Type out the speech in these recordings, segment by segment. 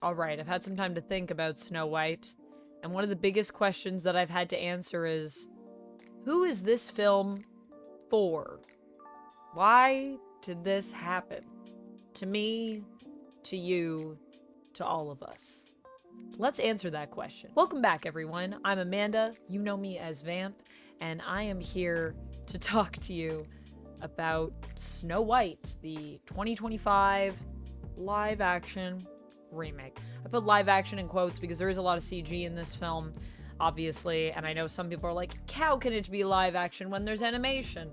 All right, I've had some time to think about Snow White, and one of the biggest questions that I've had to answer is, who is this film for? Why did this happen? To me, to you, to all of us. Let's answer that question. Welcome back, everyone. I'm Amanda. You know me as Vamp, and I am here to talk to you about Snow White, the 2025 live-action remake. I put live action in quotes because there is a lot of CG in this film, obviously, and I know some people are like, how can it be live action when there's animation?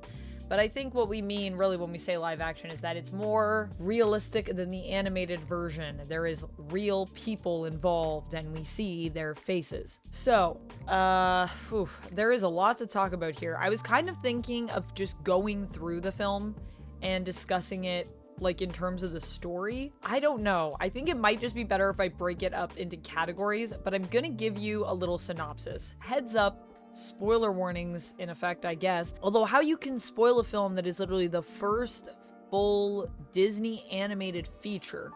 But I think what we mean really when we say live action is that it's more realistic than the animated version. There is real people involved and we see their faces. So, there is a lot to talk about here. I was kind of thinking of just going through the film and discussing it like in terms of the story. I don't know. I think it might just be better if I break it up into categories, but I'm gonna give you a little synopsis. Heads up, spoiler warnings in effect, I guess. Although how you can spoil a film that is literally the first full Disney animated feature,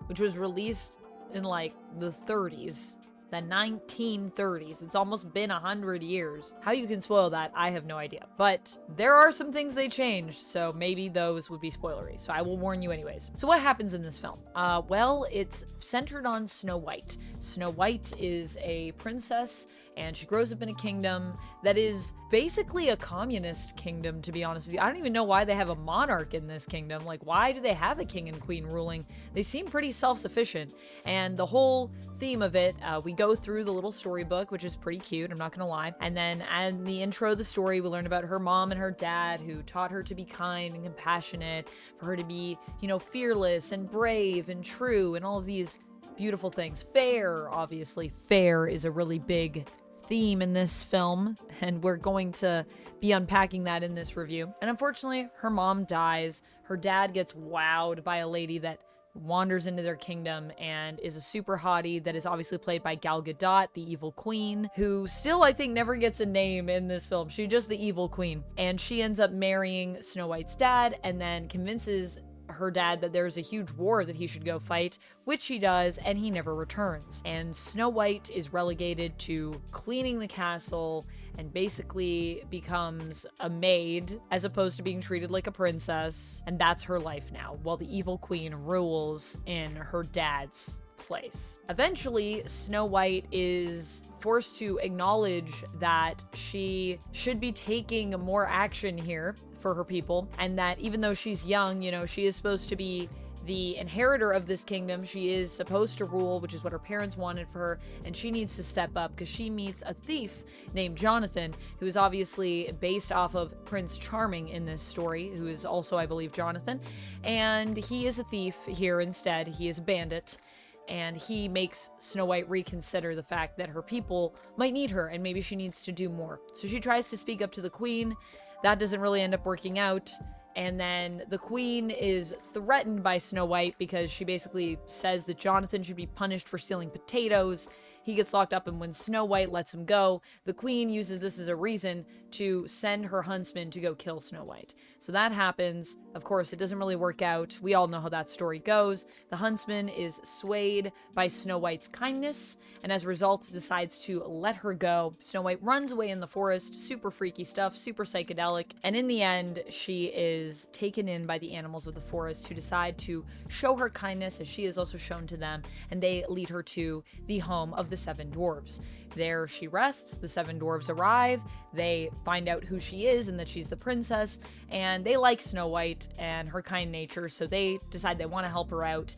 which was released in like the 30s, the 1930s. It's almost been 100 years. How you can spoil that, I have no idea. But there are some things they changed, so maybe those would be spoilery. So I will warn you anyways. So what happens in this film? Well, it's centered on Snow White. Snow White is a princess, and she grows up in a kingdom that is basically a communist kingdom, to be honest with you. I don't even know why they have a monarch in this kingdom. Like, why do they have a king and queen ruling? They seem pretty self-sufficient. And the whole theme of it, we go through the little storybook, which is pretty cute, I'm not gonna lie. And then in the intro of the story, we learn about her mom and her dad who taught her to be kind and compassionate, for her to be, you know, fearless and brave and true and all of these beautiful things. Fair, obviously. Fair is a really big theme in this film, and we're going to be unpacking that in this review. And unfortunately, her mom dies. Her dad gets wowed by a lady that wanders into their kingdom and is a super hottie that is obviously played by Gal Gadot, the evil queen, who still, I think, never gets a name in this film. She's just the evil queen. And she ends up marrying Snow White's dad and then convinces her dad that there's a huge war that he should go fight, which he does, and he never returns. And Snow White is relegated to cleaning the castle and basically becomes a maid as opposed to being treated like a princess, and that's her life now, while the evil queen rules in her dad's place. Eventually, Snow White is forced to acknowledge that she should be taking more action here for her people, and that even though she's young, you know, she is supposed to be the inheritor of this kingdom. She is supposed to rule, which is what her parents wanted for her, and she needs to step up because she meets a thief named Jonathan, who is obviously based off of Prince Charming in this story, who is also, I believe, Jonathan, and he is a thief here instead. He is a bandit. And he makes Snow White reconsider the fact that her people might need her and maybe she needs to do more. So she tries to speak up to the queen. That doesn't really end up working out. And then the queen is threatened by Snow White because she basically says that Jonathan should be punished for stealing potatoes. He gets locked up, and when Snow White lets him go, the queen uses this as a reason to send her huntsman to go kill Snow White. So that happens. Of course, it doesn't really work out. We all know how that story goes. The huntsman is swayed by Snow White's kindness, and as a result, decides to let her go. Snow White runs away in the forest, super freaky stuff, super psychedelic, and in the end, she is taken in by the animals of the forest who decide to show her kindness as she is also shown to them, and they lead her to the home of the Seven Dwarves. There she rests. The Seven Dwarves arrive. They find out who she is and that she's the princess, and they like Snow White and her kind nature, so they decide they want to help her out.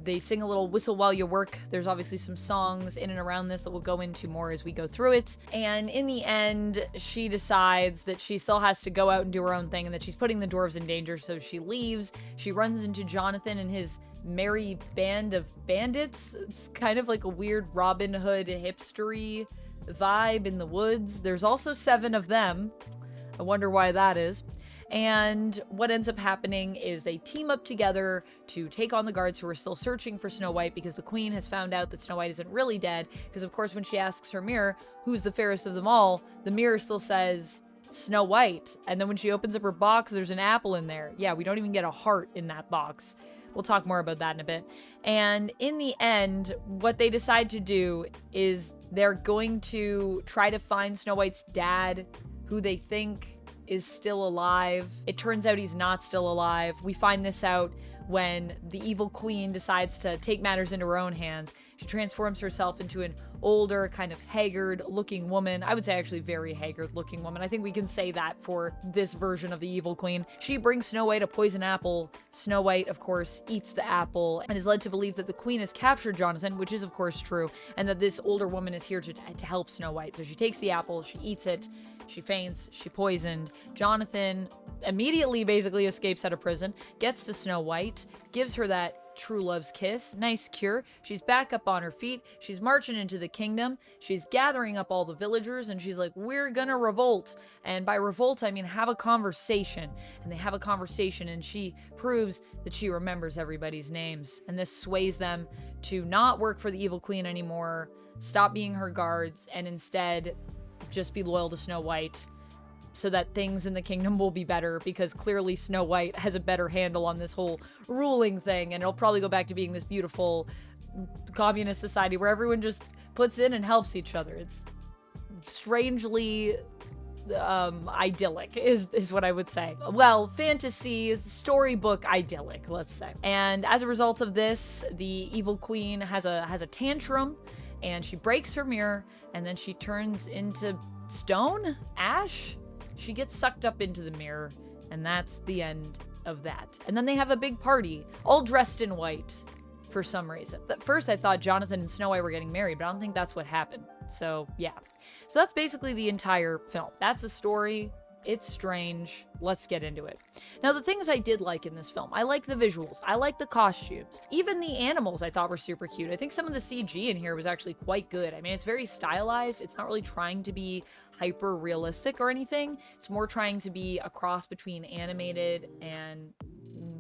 They sing a little Whistle While You Work. There's obviously some songs in and around this that we'll go into more as we go through it. And in the end, she decides that she still has to go out and do her own thing and that she's putting the dwarves in danger, so she leaves. She runs into Jonathan and his merry band of bandits. It's kind of like a weird Robin Hood hipstery vibe in the woods. There's also 7 of them. I wonder why that is. And what ends up happening is they team up together to take on the guards who are still searching for Snow White, because the queen has found out that Snow White isn't really dead. Because of course, when she asks her mirror, who's the fairest of them all, the mirror still says Snow White. And then when she opens up her box, there's an apple in there. Yeah, we don't even get a heart in that box, We'll talk more about that in a bit. And in the end, what they decide to do is they're going to try to find Snow White's dad, who they think is still alive. It turns out he's not still alive. We find this out when the evil queen decides to take matters into her own hands. She transforms herself into an older, kind of haggard looking woman. I would say actually very haggard looking woman. I think we can say that for this version of the evil queen. She brings Snow White a poison apple. Snow White, of course, eats the apple and is led to believe that the queen has captured Jonathan, which is of course true, and that this older woman is here to help Snow White. So she takes the apple, she eats it, she faints, she poisoned. Jonathan immediately basically escapes out of prison, gets to Snow White, gives her that true love's kiss. Nice cure. She's back up on her feet. She's marching into the kingdom. She's gathering up all the villagers and she's like, we're gonna revolt. And by revolt, I mean have a conversation. And they have a conversation and she proves that she remembers everybody's names. And this sways them to not work for the evil queen anymore, stop being her guards, and instead just be loyal to Snow White, so that things in the kingdom will be better, because clearly Snow White has a better handle on this whole ruling thing, and it'll probably go back to being this beautiful communist society where everyone just puts in and helps each other. It's strangely idyllic is what I would say. Well, fantasy, storybook idyllic, let's say. And as a result of this, the evil queen has a tantrum, and she breaks her mirror, and then she turns into stone? Ash? She gets sucked up into the mirror, and that's the end of that. And then they have a big party, all dressed in white for some reason. At first I thought Jonathan and Snow White were getting married, but I don't think that's what happened. So yeah. So that's basically the entire film. That's a story. It's strange. Let's get into it. Now, the things I did like in this film, I like the visuals. I like the costumes. Even the animals I thought were super cute. I think some of the CG in here was actually quite good. I mean, it's very stylized. It's not really trying to be hyper realistic or anything. It's more trying to be a cross between animated and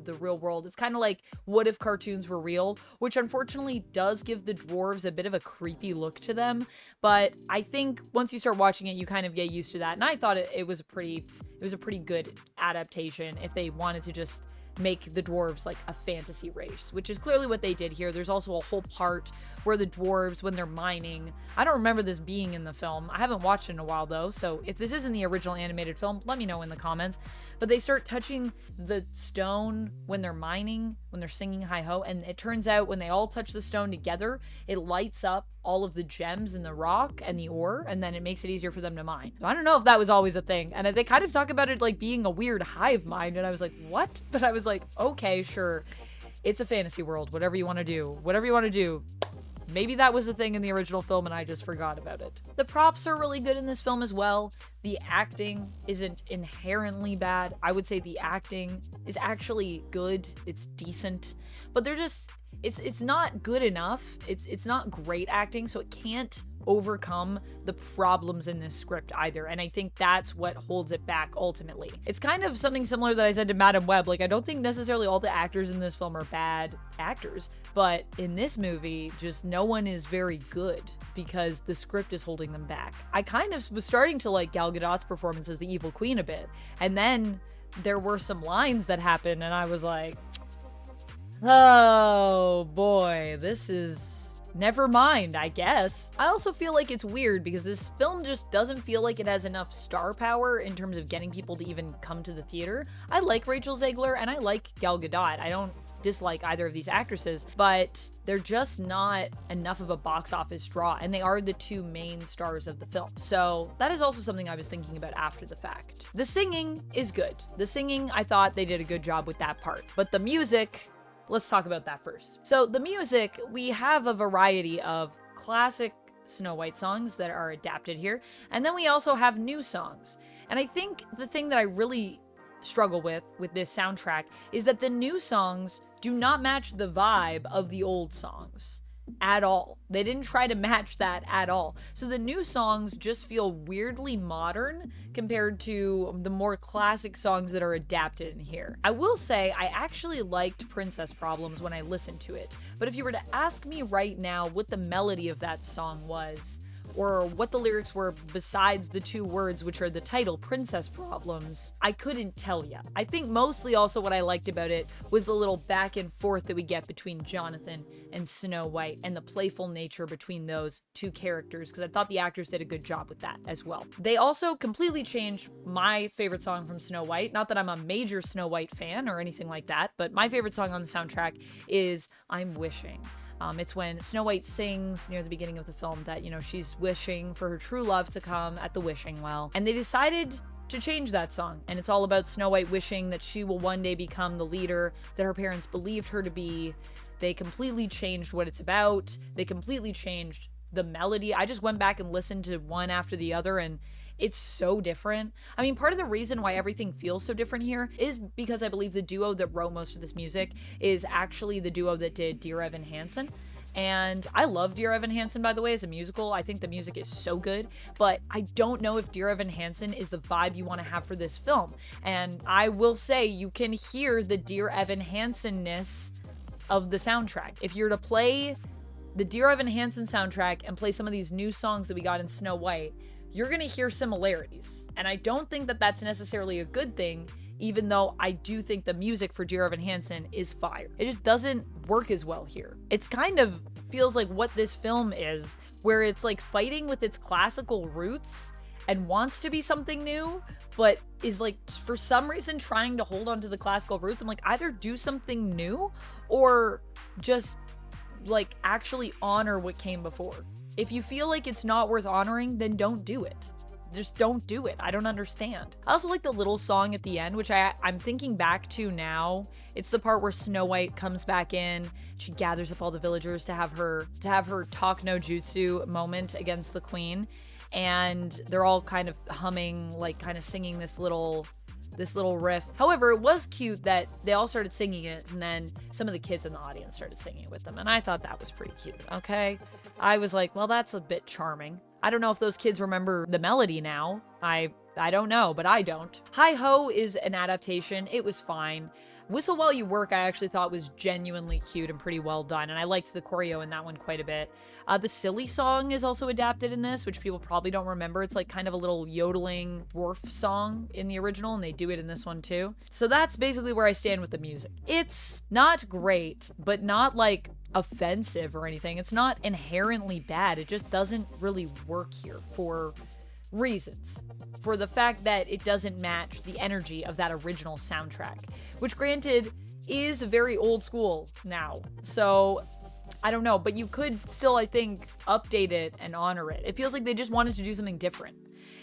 the real world. It's kind of like, what if cartoons were real? Which unfortunately does give the dwarves a bit of a creepy look to them. But I think once you start watching it, you kind of get used to that. And I thought it was a pretty good adaptation if they wanted to just make the dwarves like a fantasy race, which is clearly what they did here. There's also a whole part where the dwarves, when they're mining, I don't remember this being in the film. I haven't watched it in a while though, so if this is in the original animated film, let me know in the comments. But they start touching the stone when they're mining, when they're singing hi-ho, and it turns out when they all touch the stone together, it lights up all of the gems in the rock and the ore, and then it makes it easier for them to mine. So I don't know if that was always a thing, and they kind of talk about it like being a weird hive mind, and I was like, what? But I was like, okay, sure, it's a fantasy world, whatever you want to do. Maybe that was a thing in the original film and I just forgot about it. The props are really good in this film as well. The acting isn't inherently bad. I would say the acting is actually good. It's decent, but they're just, it's not good enough. It's not great acting, so it can't overcome the problems in this script either, and I think that's what holds it back ultimately. It's kind of something similar that I said to Madam Web. Like, I don't think necessarily all the actors in this film are bad actors, but in this movie, just no one is very good because the script is holding them back. I kind of was starting to like Gal Gadot's performance as the evil queen a bit, and then there were some lines that happened and I was like, oh boy, this is never mind, I guess. I also feel like it's weird because this film just doesn't feel like it has enough star power in terms of getting people to even come to the theater. I like Rachel Zegler and I like Gal Gadot. I don't dislike either of these actresses, but they're just not enough of a box office draw, and they are the two main stars of the film. So that is also something I was thinking about after the fact. The singing is good. The singing, I thought they did a good job with that part, but the music, let's talk about that first. So the music, we have a variety of classic Snow White songs that are adapted here, and then we also have new songs. And I think the thing that I really struggle with this soundtrack is that the new songs do not match the vibe of the old songs at all. They didn't try to match that at all. So the new songs just feel weirdly modern compared to the more classic songs that are adapted in here. I will say I actually liked Princess Problems when I listened to it, but if you were to ask me right now what the melody of that song was, or what the lyrics were besides the two words, which are the title, Princess Problems, I couldn't tell you. I think mostly also what I liked about it was the little back and forth that we get between Jonathan and Snow White and the playful nature between those two characters, because I thought the actors did a good job with that as well. They also completely changed my favorite song from Snow White. Not that I'm a major Snow White fan or anything like that, but my favorite song on the soundtrack is I'm Wishing. It's when Snow White sings near the beginning of the film that, you know, she's wishing for her true love to come at the wishing well. And they decided to change that song. And it's all about Snow White wishing that she will one day become the leader that her parents believed her to be. They completely changed what it's about. They completely changed the melody. I just went back and listened to one after the other, and it's so different. I mean, part of the reason why everything feels so different here is because I believe the duo that wrote most of this music is actually the duo that did Dear Evan Hansen. And I love Dear Evan Hansen, by the way, as a musical. I think the music is so good, but I don't know if Dear Evan Hansen is the vibe you want to have for this film. And I will say you can hear the Dear Evan Hansen-ness of the soundtrack. If you're to play the Dear Evan Hansen soundtrack and play some of these new songs that we got in Snow White, you're gonna hear similarities. And I don't think that that's necessarily a good thing, even though I do think the music for Dear Evan Hansen is fire. It just doesn't work as well here. It's kind of feels like what this film is, where it's like fighting with its classical roots and wants to be something new, but is like, for some reason, trying to hold on to the classical roots. I'm like, either do something new or just like actually honor what came before. If you feel like it's not worth honoring, then don't do it. Just don't do it. I don't understand. I also like the little song at the end, which I'm thinking back to now. It's the part where Snow White comes back in. She gathers up all the villagers to have her talk no jutsu moment against the queen. And they're all kind of humming, like kind of singing this little riff. However, it was cute that they all started singing it, and then some of the kids in the audience started singing it with them, and I thought that was pretty cute, okay? I was like, well, that's a bit charming. I don't know if those kids remember the melody now. I don't know, but I don't. Hi Ho is an adaptation. It was fine. Whistle While You Work I actually thought was genuinely cute and pretty well done, and I liked the choreo in that one quite a bit. The Silly Song is also adapted in this, which people probably don't remember. It's like kind of a little yodeling dwarf song in the original, and they do it in this one too. So that's basically where I stand with the music. It's not great, but not like offensive or anything. It's not inherently bad. It just doesn't really work here for reasons. For the fact that it doesn't match the energy of that original soundtrack, which granted is very old school now. So I don't know, but you could still, I think, update it and honor it. It feels like they just wanted to do something different.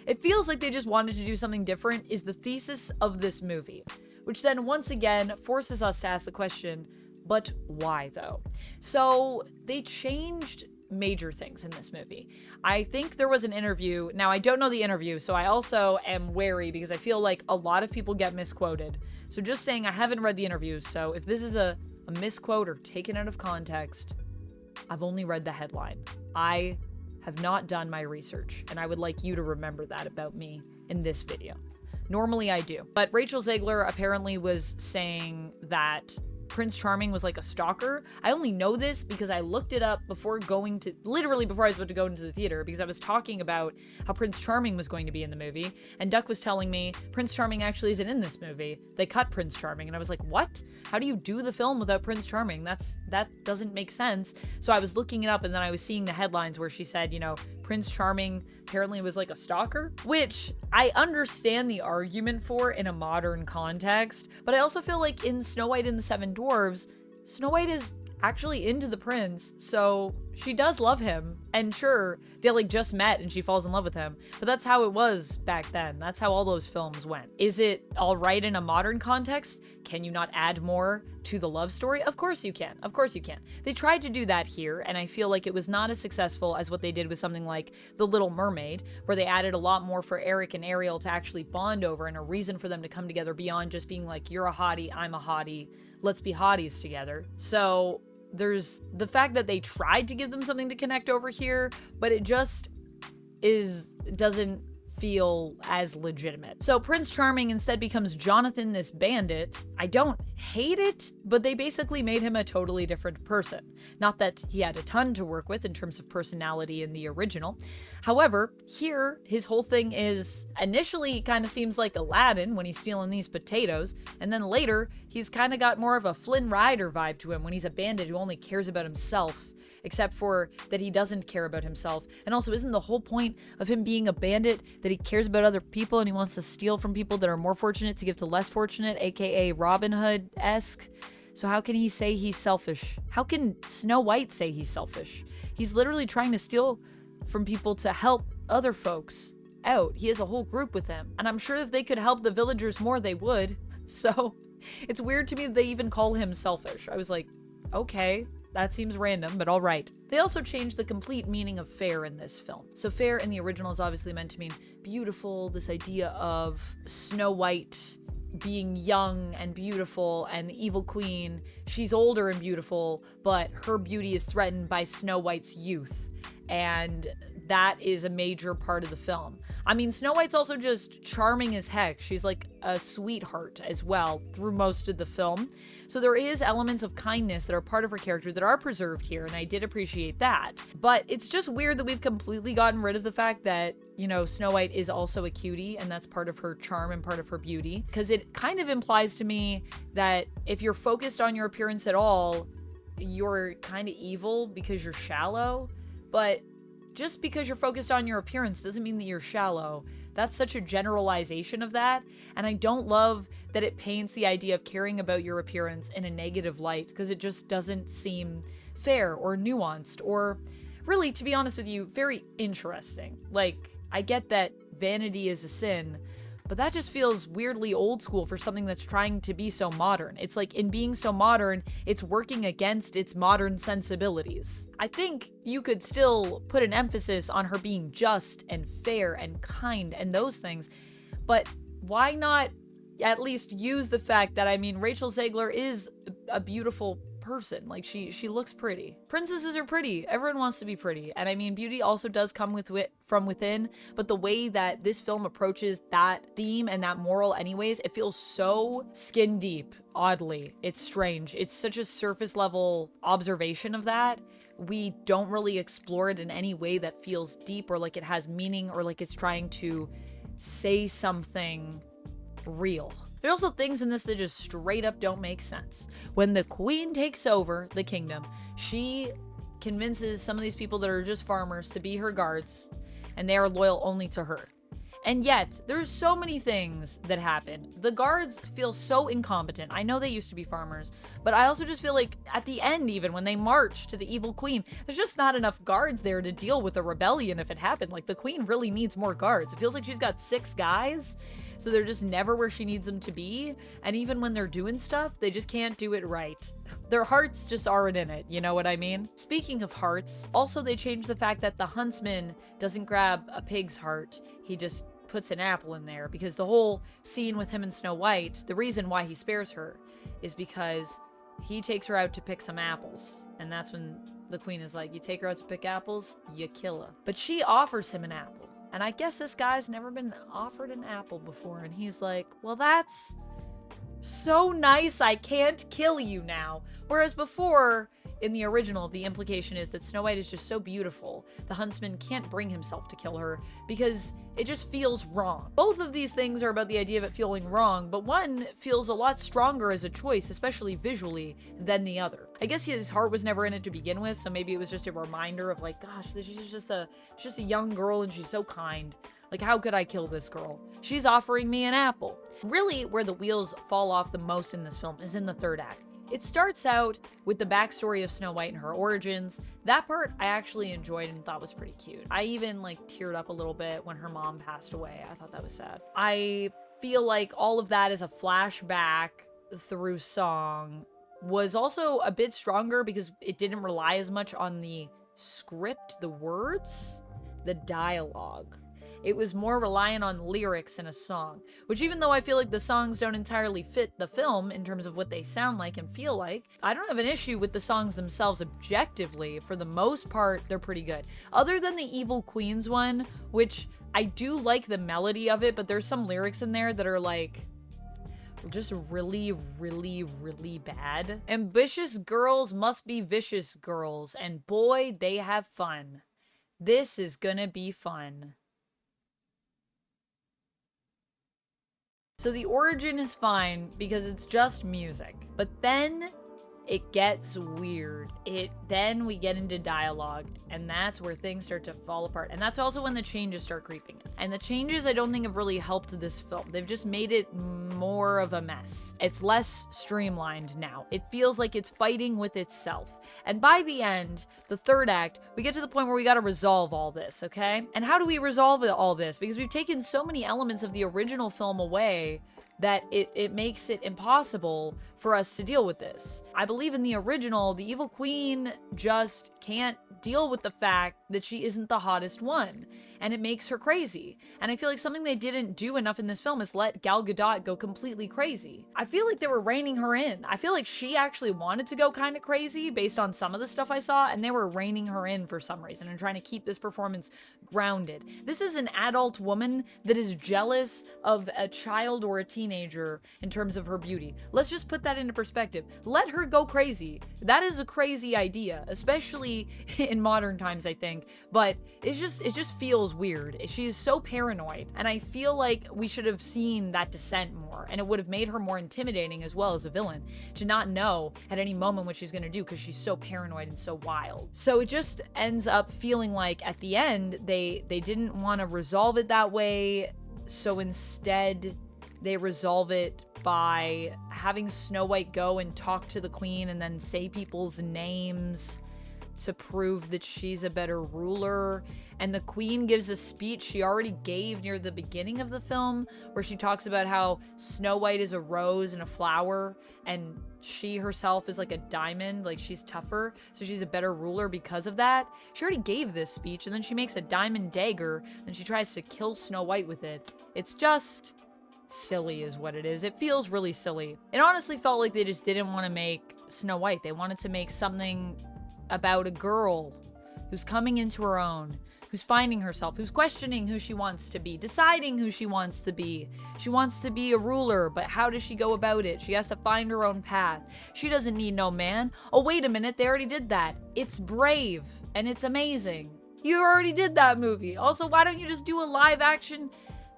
It feels like they just wanted to do something different is the thesis of this movie, which then once again forces us to ask the question, but why though? So they changed major things in this movie. I think there was an interview. Now, I don't know the interview, so I also am wary because I feel like a lot of people get misquoted. So just saying, I haven't read the interviews, so if this is a misquote or taken out of context, I've only read the headline. I have not done my research, and I would like you to remember that about me in this video. Normally I do. But Rachel Zegler apparently was saying that Prince Charming was like a stalker. I only know this because I looked it up before literally before I was about to go into the theater, because I was talking about how Prince Charming was going to be in the movie, and Duck was telling me Prince Charming actually isn't in this movie. They cut Prince Charming, and I was like, what? How do you do the film without Prince Charming? That doesn't make sense. So I was looking it up, and then I was seeing the headlines where she said, you know, Prince Charming apparently was like a stalker, which I understand the argument for in a modern context, but I also feel like in Snow White and the Seven Dwarves, Snow White is actually into the prince, so she does love him. And sure, they like just met and she falls in love with him, but that's how it was back then. That's how all those films went. Is it all right in a modern context? Can you not add more to the love story? Of course you can. Of course you can. They tried to do that here, and I feel like it was not as successful as what they did with something like The Little Mermaid, where they added a lot more for Eric and Ariel to actually bond over and a reason for them to come together beyond just being like, you're a hottie, I'm a hottie, let's be hotties together. So there's the fact that they tried to give them something to connect over here, but it just doesn't feel as legitimate. So Prince Charming instead becomes Jonathan, this bandit. I don't hate it, but they basically made him a totally different person. Not that he had a ton to work with in terms of personality in the original. However, here, his whole thing is, initially he kind of seems like Aladdin when he's stealing these potatoes, and then later, he's kind of got more of a Flynn Rider vibe to him when he's a bandit who only cares about himself, except for that he doesn't care about himself. And also, isn't the whole point of him being a bandit that he cares about other people and he wants to steal from people that are more fortunate to give to less fortunate, aka Robin Hood-esque? So how can he say he's selfish? How can Snow White say he's selfish? He's literally trying to steal from people to help other folks out. He has a whole group with him, and I'm sure if they could help the villagers more, they would. So it's weird to me that they even call him selfish. I was like, okay, that seems random, but all right. They also changed the complete meaning of fair in this film. So fair in the original is obviously meant to mean beautiful, this idea of Snow White being young and beautiful, and the evil queen, she's older and beautiful, but her beauty is threatened by Snow White's youth. And that is a major part of the film. I mean, Snow White's also just charming as heck. She's like a sweetheart as well through most of the film. So there is elements of kindness that are part of her character that are preserved here, and I did appreciate that. But it's just weird that we've completely gotten rid of the fact that, you know, Snow White is also a cutie, and that's part of her charm and part of her beauty. Because it kind of implies to me that if you're focused on your appearance at all, you're kind of evil because you're shallow. But just because you're focused on your appearance doesn't mean that you're shallow. That's such a generalization of that, and I don't love that it paints the idea of caring about your appearance in a negative light, because it just doesn't seem fair or nuanced or, really, to be honest with you, very interesting. Like, I get that vanity is a sin, but that just feels weirdly old school for something that's trying to be so modern. It's like, in being so modern, it's working against its modern sensibilities. I think you could still put an emphasis on her being just and fair and kind and those things, but why not at least use the fact that, I mean, Rachel Zegler is a beautiful person. Like, she looks pretty. Princesses are pretty. Everyone wants to be pretty. And I mean, beauty also does come from within, but the way that this film approaches that theme and that moral anyways, it feels so skin deep, oddly. It's strange. It's such a surface level observation of that. We don't really explore it in any way that feels deep or like it has meaning or like it's trying to say something real. There are also things in this that just straight up don't make sense. When the queen takes over the kingdom, she convinces some of these people that are just farmers to be her guards, and they are loyal only to her. And yet, there's so many things that happen. The guards feel so incompetent. I know they used to be farmers, but I also just feel like at the end, even when they march to the evil queen, there's just not enough guards there to deal with a rebellion if it happened. Like, the queen really needs more guards. It feels like she's got 6 guys, so they're just never where she needs them to be. And even when they're doing stuff, they just can't do it right. Their hearts just aren't in it, you know what I mean? Speaking of hearts, also they changed the fact that the huntsman doesn't grab a pig's heart. He just puts an apple in there, because the whole scene with him and Snow White, the reason why he spares her is because he takes her out to pick some apples. And that's when the queen is like, you take her out to pick apples, you kill her. But she offers him an apple. And I guess this guy's never been offered an apple before. And he's like, well, that's so nice, I can't kill you now. Whereas before, in the original, the implication is that Snow White is just so beautiful, the huntsman can't bring himself to kill her because it just feels wrong. Both of these things are about the idea of it feeling wrong, but one feels a lot stronger as a choice, especially visually, than the other. I guess his heart was never in it to begin with, so maybe it was just a reminder of like, gosh, she's just a young girl and she's so kind. Like, how could I kill this girl? She's offering me an apple. Really, where the wheels fall off the most in this film is in the third act. It starts out with the backstory of Snow White and her origins. That part I actually enjoyed and thought was pretty cute. I even like teared up a little bit when her mom passed away. I thought that was sad. I feel like all of that as a flashback through song was also a bit stronger because it didn't rely as much on the script, the words, the dialogue. It was more reliant on lyrics in a song, which even though I feel like the songs don't entirely fit the film in terms of what they sound like and feel like, I don't have an issue with the songs themselves objectively. For the most part, they're pretty good. Other than the Evil Queens one, which I do like the melody of it, but there's some lyrics in there that are like, just really, really, really bad. Ambitious girls must be vicious girls, and boy, they have fun. This is gonna be fun. So the origin is fine because it's just music, but then it gets weird. Then we get into dialogue, and that's where things start to fall apart. And that's also when the changes start creeping in. And the changes I don't think have really helped this film. They've just made it more of a mess. It's less streamlined now. It feels like it's fighting with itself. And by the end, the third act, we get to the point where we gotta resolve all this, okay? And how do we resolve all this? Because we've taken so many elements of the original film away that it makes it impossible for us to deal with this. I believe in the original, the evil queen just can't deal with the fact that she isn't the hottest one, and it makes her crazy. And I feel like something they didn't do enough in this film is let Gal Gadot go completely crazy. I feel like they were reining her in. I feel like she actually wanted to go kind of crazy based on some of the stuff I saw, and they were reining her in for some reason and trying to keep this performance grounded. This is an adult woman that is jealous of a child or a teenager in terms of her beauty. Let's just put that into perspective. Let her go crazy. That is a crazy idea, especially in modern times, I think, but it just feels weird. She is so paranoid, and I feel like we should have seen that descent more, and it would have made her more intimidating as well as a villain, to not know at any moment what she's gonna do because she's so paranoid and so wild. So it just ends up feeling like at the end they didn't want to resolve it that way, so instead they resolve it by having Snow White go and talk to the queen and then say people's names to prove that she's a better ruler. And the queen gives a speech she already gave near the beginning of the film where she talks about how Snow White is a rose and a flower and she herself is like a diamond, like she's tougher, so she's a better ruler because of that. She already gave this speech, and then she makes a diamond dagger and she tries to kill Snow White with it. It's just silly is what it is. It feels really silly. It honestly felt like they just didn't want to make Snow White. They wanted to make something about a girl who's coming into her own, who's finding herself, who's questioning who she wants to be, deciding who she wants to be. She wants to be a ruler, but how does she go about it? She has to find her own path. She doesn't need no man. Oh, wait a minute, they already did that. It's Brave, and it's amazing. You already did that movie. Also, why don't you just do a live action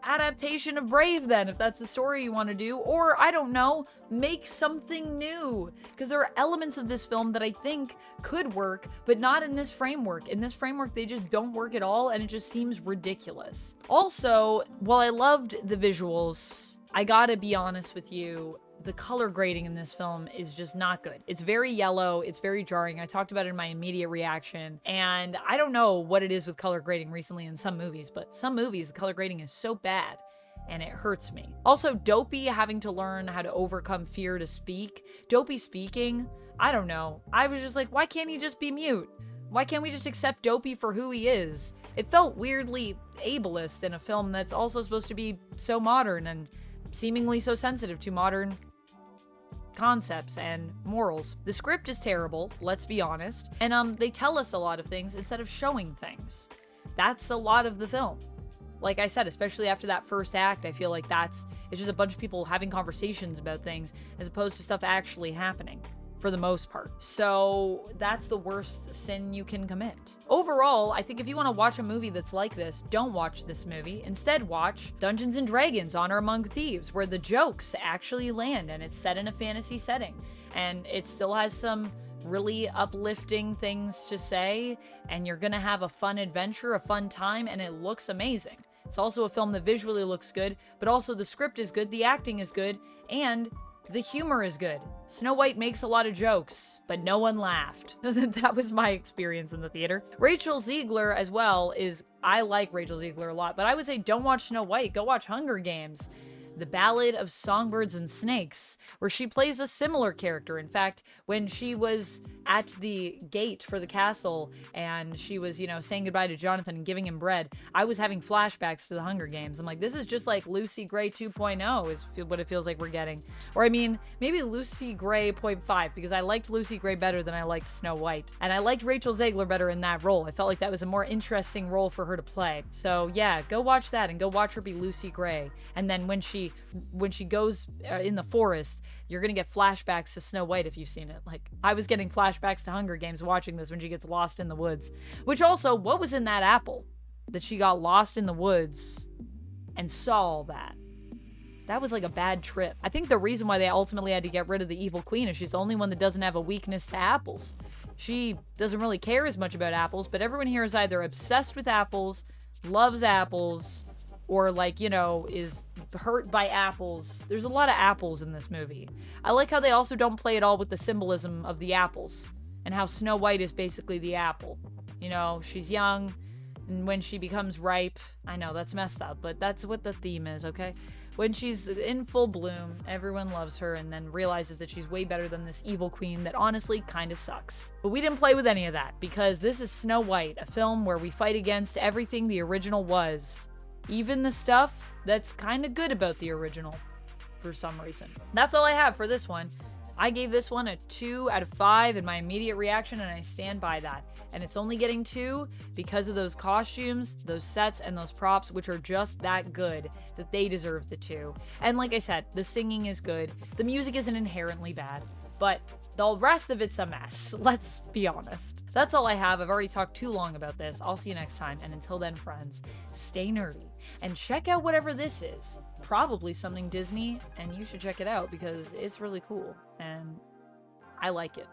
adaptation of Brave then, if that's the story you want to do? Or, I don't know, make something new, because there are elements of this film that I think could work, but not in this framework. In this framework, they just don't work at all, and it just seems ridiculous. Also, while I loved the visuals, I gotta be honest with you, the color grading in this film is just not good. It's very yellow, it's very jarring. I talked about it in my immediate reaction, and I don't know what it is with color grading recently in some movies, but some movies, the color grading is so bad, and it hurts me. Also, Dopey having to learn how to overcome fear to speak. Dopey speaking, I don't know. I was just like, why can't he just be mute? Why can't we just accept Dopey for who he is? It felt weirdly ableist in a film that's also supposed to be so modern and seemingly so sensitive to modern concepts and morals. The script is terrible, let's be honest, and they tell us a lot of things instead of showing things. That's a lot of the film. Like I said, especially after that first act, I feel like it's just a bunch of people having conversations about things as opposed to stuff actually happening, for the most part. So that's the worst sin you can commit. Overall, I think if you want to watch a movie that's like this, don't watch this movie. Instead, watch Dungeons & Dragons: Honor Among Thieves, where the jokes actually land and it's set in a fantasy setting. And it still has some really uplifting things to say, and you're gonna have a fun adventure, a fun time, and it looks amazing. It's also a film that visually looks good, but also the script is good, the acting is good, and the humor is good. Snow White makes a lot of jokes, but no one laughed. That was my experience in the theater. Rachel Zegler as well I like Rachel Zegler a lot, but I would say don't watch Snow White, go watch Hunger Games. The Ballad of Songbirds and Snakes, where she plays a similar character. In fact, when she was at the gate for the castle and she was, you know, saying goodbye to Jonathan and giving him bread, I was having flashbacks to the Hunger Games. I'm like, this is just like Lucy Gray 2.0 is what it feels like we're getting. Or I mean, maybe Lucy Gray 0.5, because I liked Lucy Gray better than I liked Snow White. And I liked Rachel Zegler better in that role. I felt like that was a more interesting role for her to play. So yeah, go watch that and go watch her be Lucy Gray. And then when she goes in the forest, you're gonna get flashbacks to Snow White if you've seen it. Like, I was getting flashbacks to Hunger Games watching this when she gets lost in the woods. Which also, what was in that apple that she got lost in the woods and saw all that? That was like a bad trip. I think the reason why they ultimately had to get rid of the evil queen is she's the only one that doesn't have a weakness to apples. She doesn't really care as much about apples, but everyone here is either obsessed with apples, loves apples, or like, you know, is hurt by apples. There's a lot of apples in this movie. I like how they also don't play at all with the symbolism of the apples and how Snow White is basically the apple. You know, she's young, and when she becomes ripe, I know that's messed up, but that's what the theme is, okay? When she's in full bloom, everyone loves her and then realizes that she's way better than this evil queen that honestly kind of sucks. But we didn't play with any of that because this is Snow White, a film where we fight against everything the original was. Even the stuff that's kind of good about the original for some reason. That's all I have for this one. I gave this one a 2 out of 5 in my immediate reaction, and I stand by that. And it's only getting 2 because of those costumes, those sets, and those props, which are just that good that they deserve the 2. And like I said, the singing is good. The music isn't inherently bad, but the rest of it's a mess. Let's be honest. That's all I have. I've already talked too long about this. I'll see you next time. And until then, friends, stay nerdy and check out whatever this is. Probably something Disney, and you should check it out because it's really cool and I like it.